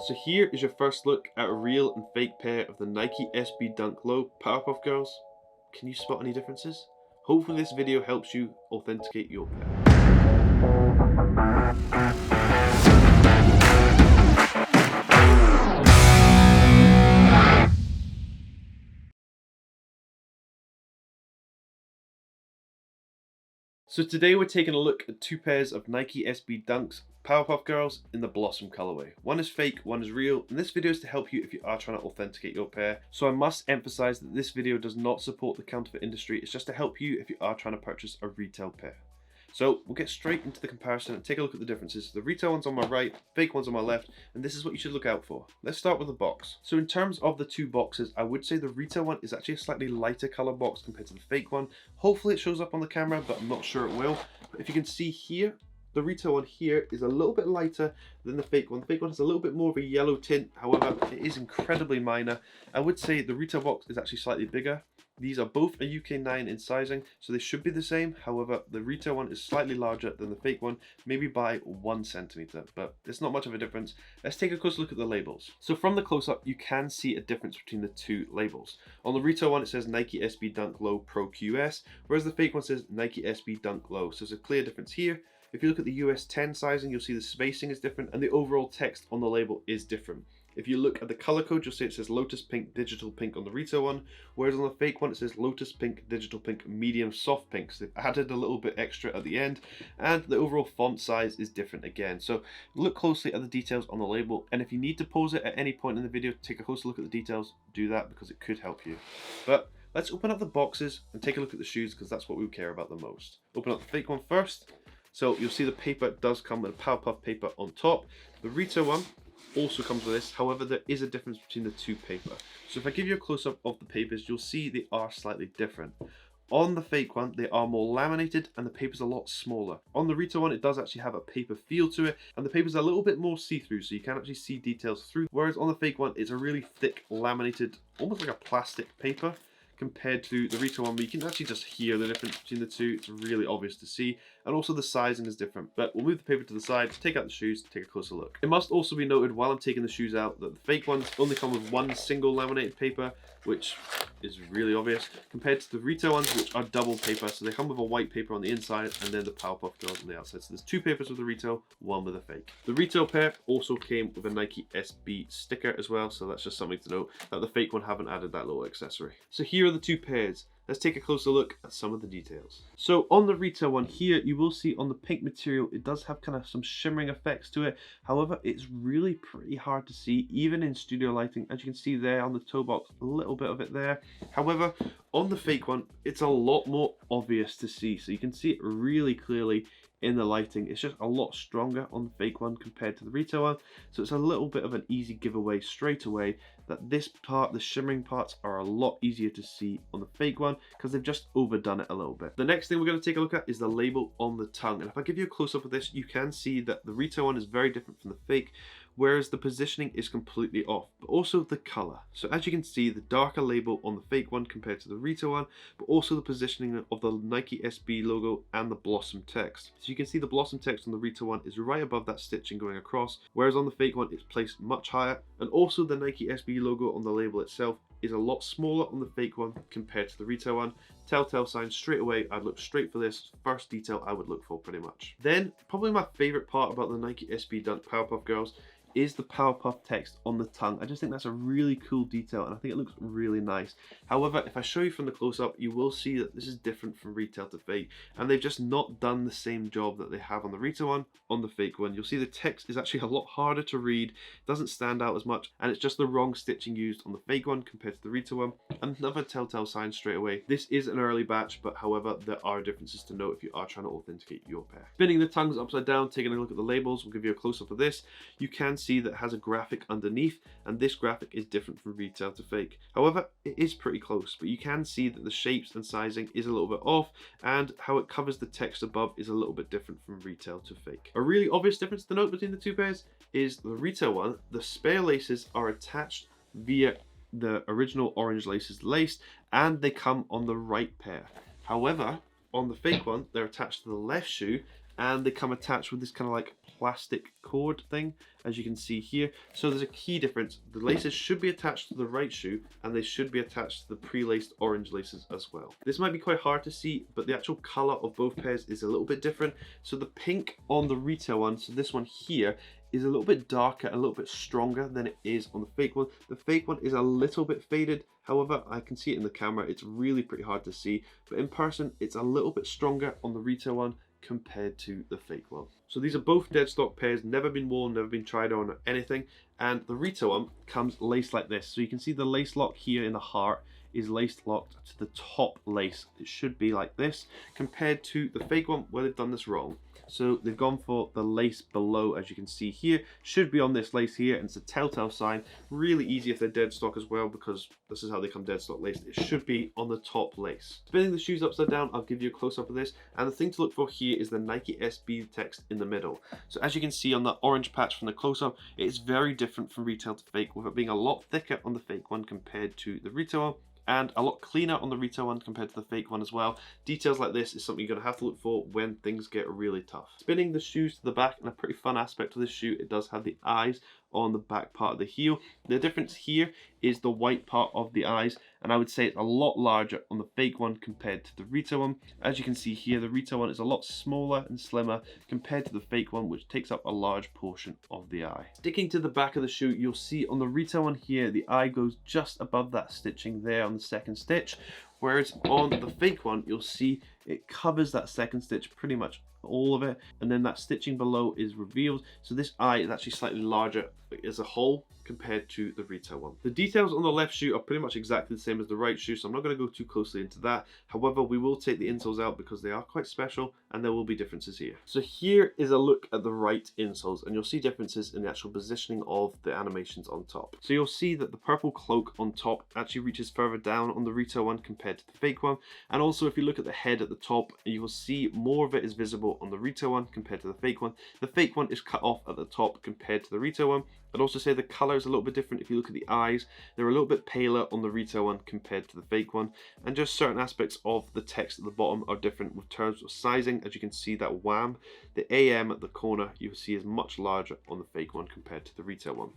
So here is your first look at a real and fake pair of the Nike SB Dunk Low Powerpuff Girls. Can you spot any differences? Hopefully this video helps you authenticate your pair. So today we're taking a look at two pairs of Nike SB Dunks Powerpuff Girls in the Blossom colorway. One is fake, one is real, and this video is to help you if you are trying to authenticate your pair. So I must emphasize that this video does not support the counterfeit industry, it's just to help you if you are trying to purchase a retail pair. So we'll get straight into the comparison and take a look at the differences. The retail one's on my right, fake one's on my left, and this is what you should look out for. Let's start with the box. So in terms of the two boxes, I would say the retail one is actually a slightly lighter color box compared to the fake one. Hopefully it shows up on the camera, but I'm not sure it will. But if you can see here, the retail one here is a little bit lighter than the fake one. The fake one has a little bit more of a yellow tint, however, it is incredibly minor. I would say the retail box is actually slightly bigger. These are both a UK 9 in sizing, so they should be the same. However, the retail one is slightly larger than the fake one, maybe by 1 centimeter, but it's not much of a difference. Let's take a closer look at the labels. So from the close-up, you can see a difference between the two labels. On the retail one, it says Nike SB Dunk Low Pro QS, whereas the fake one says Nike SB Dunk Low. So there's a clear difference here. If you look at the US 10 sizing, you'll see the spacing is different and the overall text on the label is different. If you look at the color code, you'll see it says Lotus Pink, Digital Pink on the retail one, whereas on the fake one, it says Lotus Pink, Digital Pink, Medium Soft Pink. So they've added a little bit extra at the end, and the overall font size is different again. So look closely at the details on the label, and if you need to pause it at any point in the video, take a closer look at the details, do that because it could help you. But let's open up the boxes and take a look at the shoes because that's what we care about the most. Open up the fake one first. So you'll see the paper does come with a Powerpuff paper on top. The retail one also comes with this, however there is a difference between the two paper. So if I give you a close-up of the papers, you'll see they are slightly different. On the fake one, they are more laminated and the paper's a lot smaller. On the retail one, it does actually have a paper feel to it, and the paper's a little bit more see-through, so you can actually see details through. Whereas on the fake one, it's a really thick, laminated, almost like a plastic paper, compared to the retail one, where you can actually just hear the difference between the two. It's really obvious to see, and also the sizing is different. But we'll move the paper to the side, take out the shoes, take a closer look. It must also be noted while I'm taking the shoes out that the fake ones only come with one single laminated paper, which is really obvious, compared to the retail ones, which are double paper. So they come with a white paper on the inside and then the Powerpuff Girls on the outside. So there's two papers with the retail, one with a fake. The retail pair also came with a Nike SB sticker as well, so that's just something to note that the fake one haven't added that little accessory. So here are the two pairs. Let's take a closer look at some of the details. So on the retail one here, you will see on the pink material, it does have kind of some shimmering effects to it. However, it's really pretty hard to see, even in studio lighting. As you can see there on the toe box, a little bit of it there. However, on the fake one, it's a lot more obvious to see. So you can see it really clearly in the lighting. It's just a lot stronger on the fake one compared to the retail one. So it's a little bit of an easy giveaway straight away that this part, the shimmering parts, are a lot easier to see on the fake one because they've just overdone it a little bit. The next thing we're going to take a look at is the label on the tongue. And if I give you a close-up of this, you can see that the retail one is very different from the fake, whereas the positioning is completely off, but also the color. So as you can see, the darker label on the fake one compared to the retail one, but also the positioning of the Nike SB logo and the Blossom text. So you can see the Blossom text on the retail one is right above that stitching going across, whereas on the fake one, it's placed much higher. And also the Nike SB logo on the label itself is a lot smaller on the fake one compared to the retail one. Telltale sign straight away, I'd look straight for this. First detail I would look for pretty much. Then, probably my favorite part about the Nike SB Dunk Powerpuff Girls is the Powerpuff text on the tongue. I just think that's a really cool detail and I think it looks really nice. However, if I show you from the close-up, you will see that this is different from retail to fake, and they've just not done the same job that they have on the retail one on the fake one. You'll see the text is actually a lot harder to read, doesn't stand out as much, and it's just the wrong stitching used on the fake one compared to the retail one. Another telltale sign straight away. This is an early batch, but however, there are differences to note if you are trying to authenticate your pair. Spinning the tongues upside down, taking a look at the labels, we'll give you a close-up of this. You can see that it has a graphic underneath, and this graphic is different from retail to fake. However, it is pretty close, but you can see that the shapes and sizing is a little bit off, and how it covers the text above is a little bit different from retail to fake. A really obvious difference to note between the two pairs is the retail one, the spare laces are attached via the original orange laces laced, and they come on the right pair. However, on the fake one, they're attached to the left shoe and they come attached with this kind of like plastic cord thing, as you can see here. So there's a key difference. The laces should be attached to the right shoe, and they should be attached to the pre-laced orange laces as well. This might be quite hard to see, but the actual color of both pairs is a little bit different. So the pink on the retail one, so this one here, is a little bit darker, a little bit stronger than it is on the fake one. The fake one is a little bit faded. However, I can see it in the camera. It's really pretty hard to see, but in person, it's a little bit stronger on the retail one compared to the fake one. So these are both dead stock pairs, never been worn, never been tried on or anything. And the retail one comes laced like this. So you can see the lace lock here in the heart is lace locked to the top lace. It should be like this, compared to the fake one where they've done this wrong. So they've gone for the lace below, as you can see here, should be on this lace here, and it's a telltale sign. Really easy if they're dead stock as well, because this is how they come dead stock laced. It should be on the top lace. Spinning the shoes upside down, I'll give you a close up of this, and the thing to look for here is the Nike SB text in the middle. So as you can see on the orange patch from the close up, it's very different from retail to fake, with it being a lot thicker on the fake one compared to the retail one, and a lot cleaner on the retail one compared to the fake one as well. Details like this is something you're going to have to look for when things get really tough. Spinning the shoes to the back, and a pretty fun aspect of this shoe, it does have the eyes on the back part of the heel. The difference here is the white part of the eyes, and I would say it's a lot larger on the fake one compared to the retail one. As you can see here, the retail one is a lot smaller and slimmer compared to the fake one, which takes up a large portion of the eye. Sticking to the back of the shoe, you'll see on the retail one here, the eye goes just above that stitching there on the second stitch, whereas on the fake one, you'll see it covers that second stitch, pretty much all of it, and then that stitching below is revealed. So this eye is actually slightly larger as a whole compared to the retail one. The details on the left shoe are pretty much exactly the same as the right shoe, so I'm not going to go too closely into that. However, we will take the insoles out because they are quite special, and there will be differences here. So here is a look at the right insoles, and you'll see differences in the actual positioning of the animations on top. So you'll see that the purple cloak on top actually reaches further down on the retail one compared to the fake one, and also if you look at the head at the top, you will see more of it is visible on the retail one compared to the fake one. The fake one is cut off at the top compared to the retail one. I'd also say the color is a little bit different. If you look at the eyes, they're a little bit paler on the retail one compared to the fake one, and just certain aspects of the text at the bottom are different with terms of sizing. As you can see, that wham, the AM at the corner, you'll see is much larger on the fake one compared to the retail one.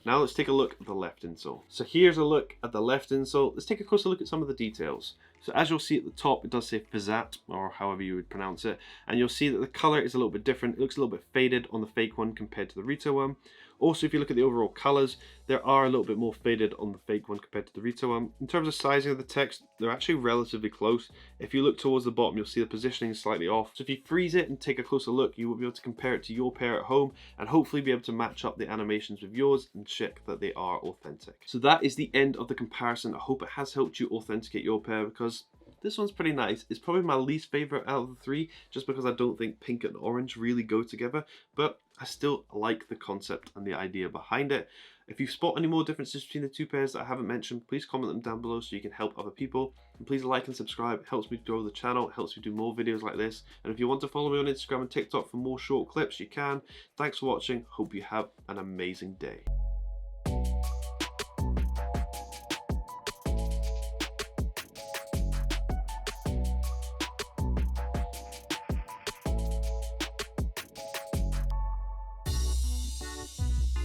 Now let's take a look at the left insole. So here's a look at the left insole. Let's take a closer look at some of the details. So as you'll see at the top, it does say Fizzat, or however you would pronounce it, and you'll see that the color is a little bit different. It looks a little bit faded on the fake one compared to the retail one. Also, if you look at the overall colors, there are a little bit more faded on the fake one compared to the retail one. In terms of sizing of the text, they're actually relatively close. If you look towards the bottom, you'll see the positioning is slightly off. So if you freeze it and take a closer look, you will be able to compare it to your pair at home and hopefully be able to match up the animations with yours and check that they are authentic. So that is the end of the comparison. I hope it has helped you authenticate your pair, because this one's pretty nice. It's probably my least favorite out of the three, just because I don't think pink and orange really go together, but I still like the concept and the idea behind it. If you spot any more differences between the two pairs that I haven't mentioned, please comment them down below so you can help other people. And please like and subscribe. It helps me grow the channel. It helps me do more videos like this. And if you want to follow me on Instagram and TikTok for more short clips, you can. Thanks for watching. Hope you have an amazing day.